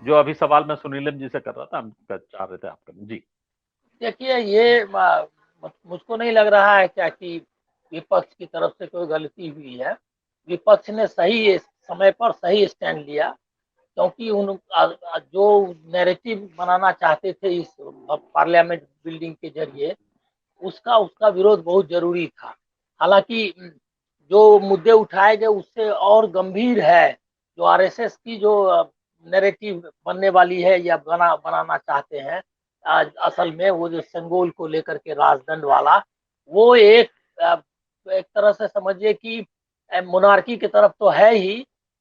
जो अभी सवाल मैं सुनीलम जी से कर रहा था, हम चाह रहे थे आपका जी। देखिए ये मुझको नहीं लग रहा है क्या कि विपक्ष की तरफ से कोई गलती हुई है। विपक्ष ने सही समय पर सही स्टैंड लिया, क्योंकि जो नैरेटिव बनाना चाहते थे इस पार्लियामेंट बिल्डिंग के जरिए, उसका उसका विरोध बहुत जरूरी था। हालांकि जो मुद्दे उठाए गए उससे और गंभीर है। जो आरएसएस की जो नैरेटिव बनने वाली है या बनाना चाहते हैं, असल में वो जो सेंगोल को लेकर के राजदंड वाला, वो एक तरह से समझिए कि मोनार्की की तरफ तो है ही,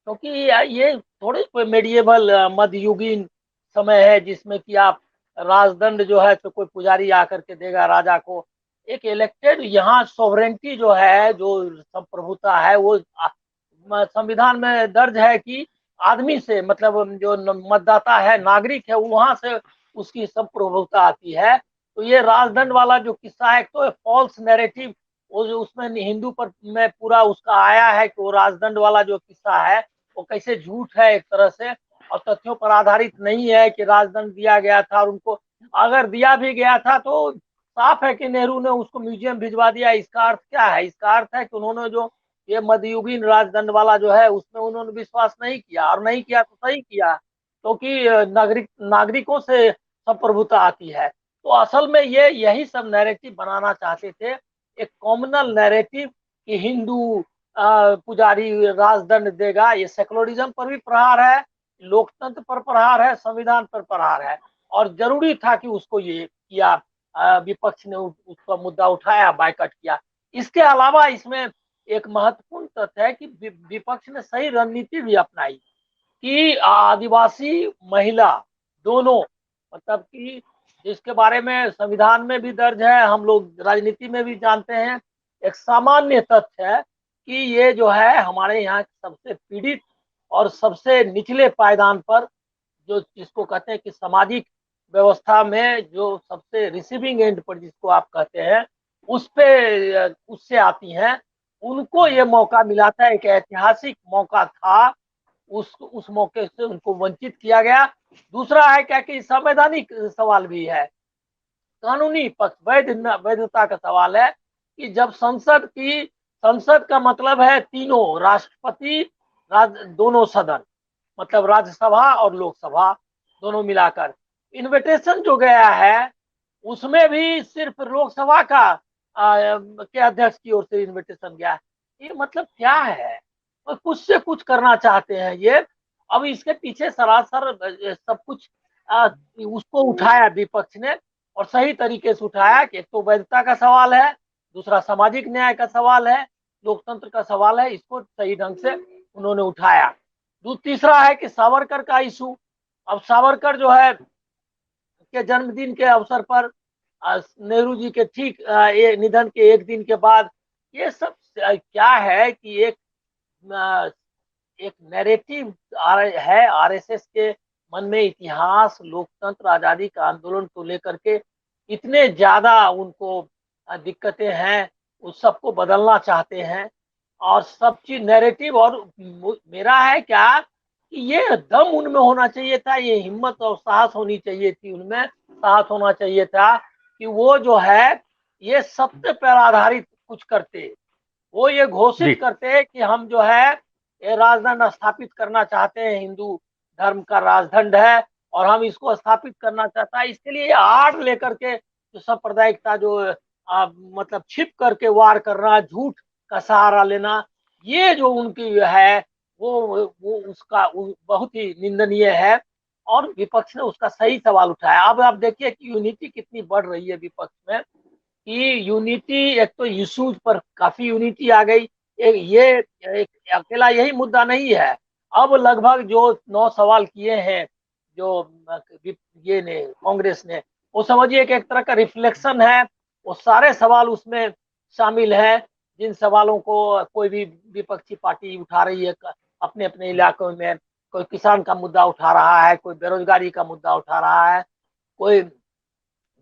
क्योंकि ये थोड़े कोई मेडिएवल मध्ययुगीन समय है जिसमें कि आप राजदंड जो है तो कोई पुजारी आकर के देगा राजा को। एक इलेक्टेड यहाँ सॉवरेंटी जो है, जो संप्रभुता है, वो संविधान में दर्ज है कि आदमी से, मतलब जो मतदाता है, नागरिक है, वहां से उसकी संप्रभुता आती है। तो ये राजदंड वाला जो किस्सा है, तो फॉल्स नैरेटिव, वो जो उसमें हिंदू पर में पूरा उसका आया है कि वो राजदंड वाला जो किस्सा है वो कैसे झूठ है एक तरह से, और तथ्यों पर आधारित नहीं है कि राजदंड दिया गया था। और उनको अगर दिया भी गया था तो साफ है कि नेहरू ने उसको म्यूजियम भिजवा दिया। इसका अर्थ क्या है? इसका अर्थ है कि उन्होंने जो ये मध्ययुगीन राजदंड वाला जो है उसमें उन्होंने विश्वास नहीं किया, और नहीं किया तो सही किया, क्योंकि नागरिकों से संप्रभुता आती है। तो असल में ये यही सब नैरेटिव बनाना चाहते थे, एक कॉमनल नैरेटिव कि हिंदू पुजारी राजदंड देगा। ये सेकुलरिज्म पर भी प्रहार है, लोकतंत्र पर प्रहार है, संविधान पर प्रहार है। और जरूरी था कि उसको ये किया, विपक्ष ने उसका मुद्दा उठाया, बायकॉट किया। इसके अलावा इसमें एक महत्वपूर्ण तथ्य है कि विपक्ष ने सही रणनीति भी अपनाई कि आदिवासी महिला दोनों, मतलब कि जिसके बारे में संविधान में भी दर्ज है, हम लोग राजनीति में भी जानते हैं, एक सामान्य तथ्य है कि ये जो है हमारे यहाँ सबसे पीड़ित और सबसे निचले पायदान पर, जो जिसको कहते हैं कि सामाजिक व्यवस्था में जो सबसे रिसीविंग एंड पर जिसको आप कहते हैं, उस पे उससे आती हैं, उनको ये मौका मिला था, एक ऐतिहासिक मौका था। उस मौके से उनको वंचित किया गया। दूसरा है क्या कि संवैधानिक सवाल भी है, कानूनी पक्ष, वैधता का सवाल है कि जब संसद का मतलब है तीनों, राष्ट्रपति, दोनों सदन, मतलब राज्यसभा और लोकसभा दोनों मिलाकर, इनविटेशन जो गया है उसमें भी सिर्फ लोकसभा का के अध्यक्ष की ओर से इनविटेशन गया है। ये मतलब क्या है? और कुछ से कुछ करना चाहते हैं ये। अब इसके पीछे सरासर सब कुछ उसको उठाया विपक्ष ने, और सही तरीके से उठाया कि एक तो वैधता का सवाल है, दूसरा सामाजिक न्याय का सवाल है, लोकतंत्र का सवाल है, इसको सही ढंग से उन्होंने उठाया। तीसरा है कि सावरकर का इशू। अब सावरकर जो है के जन्मदिन के अवसर पर, नेहरू जी के ठीक निधन के एक दिन के बाद, ये सब क्या है कि एक नैरेटिव है आरएसएस के मन में, इतिहास, लोकतंत्र, आजादी का आंदोलन को लेकर के इतने ज्यादा उनको दिक्कतें हैं, उस सबको बदलना चाहते हैं। और सब चीज नैरेटिव, और मेरा है क्या कि ये दम उनमें होना चाहिए था, ये हिम्मत और साहस होनी चाहिए थी उनमें, साहस होना चाहिए था कि वो जो है ये सत्य पर आधारित कुछ करते। वो ये घोषित जी करते कि हम जो है ये राजदंड स्थापित करना चाहते हैं, हिंदू धर्म का राजदंड है और हम इसको स्थापित करना चाहता है। इसके लिए आड़ लेकर के जो सांप्रदायिकता, जो मतलब छिप करके वार करना, झूठ का सहारा लेना, ये जो उनकी है वो उसका बहुत ही निंदनीय है। और विपक्ष ने उसका सही सवाल उठाया। अब आप देखिए कि यूनिटी कितनी बढ़ रही है विपक्ष में, कि यूनिटी, एक तो इश्यूज पर काफी यूनिटी आ गई। ये एक अकेला यही मुद्दा नहीं है। अब लगभग जो 9 सवाल किए हैं जो ये ने कांग्रेस ने, वो समझिए कि एक तरह का रिफ्लेक्शन है। वो सारे सवाल उसमें शामिल हैं जिन सवालों को कोई भी विपक्षी पार्टी उठा रही है अपने अपने इलाकों में। कोई किसान का मुद्दा उठा रहा है, कोई बेरोजगारी का मुद्दा उठा रहा है, कोई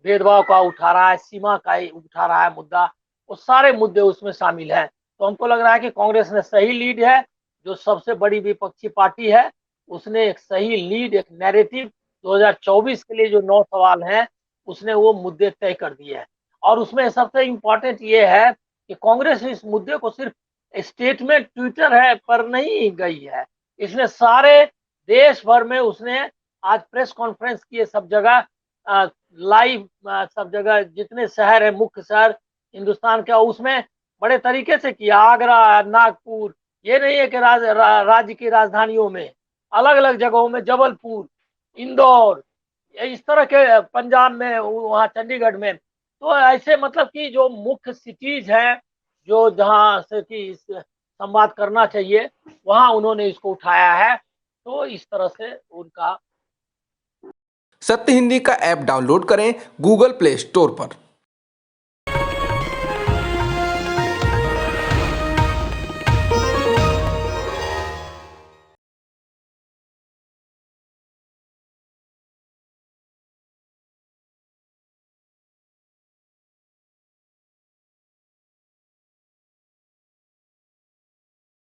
भेदभाव का उठा रहा है, सीमा का उठा रहा है मुद्दा। वो सारे मुद्दे उसमें शामिल हैं। तो हमको लग रहा है कि कांग्रेस ने सही लीड है, जो सबसे बड़ी विपक्षी पार्टी है उसने एक सही लीड, एक नैरेटिव 2024 के लिए जो 9 सवाल हैं, उसने वो मुद्दे तय कर दिए हैं। और उसमें सबसे इम्पोर्टेंट ये है कि कांग्रेस इस मुद्दे को सिर्फ स्टेटमेंट ट्विटर है पर नहीं गई है, इसने सारे देश भर में उसने आज प्रेस कॉन्फ्रेंस किए, सब जगह लाइव, सब जगह जितने शहर है, मुख्य शहर हिंदुस्तान के, उसमें बड़े तरीके से किया। आगरा, नागपुर, ये नहीं है कि राज्य की राजधानियों में, अलग अलग जगहों में, जबलपुर, इंदौर, इस तरह के, पंजाब में, वहाँ चंडीगढ़ में, तो ऐसे मतलब कि जो मुख्य सिटीज हैं, जो जहाँ से कि इस संवाद करना चाहिए, वहाँ उन्होंने इसको उठाया है। तो इस तरह से उनका सत्य हिंदी का ऐप डाउनलोड करें गूगल प्ले स्टोर पर।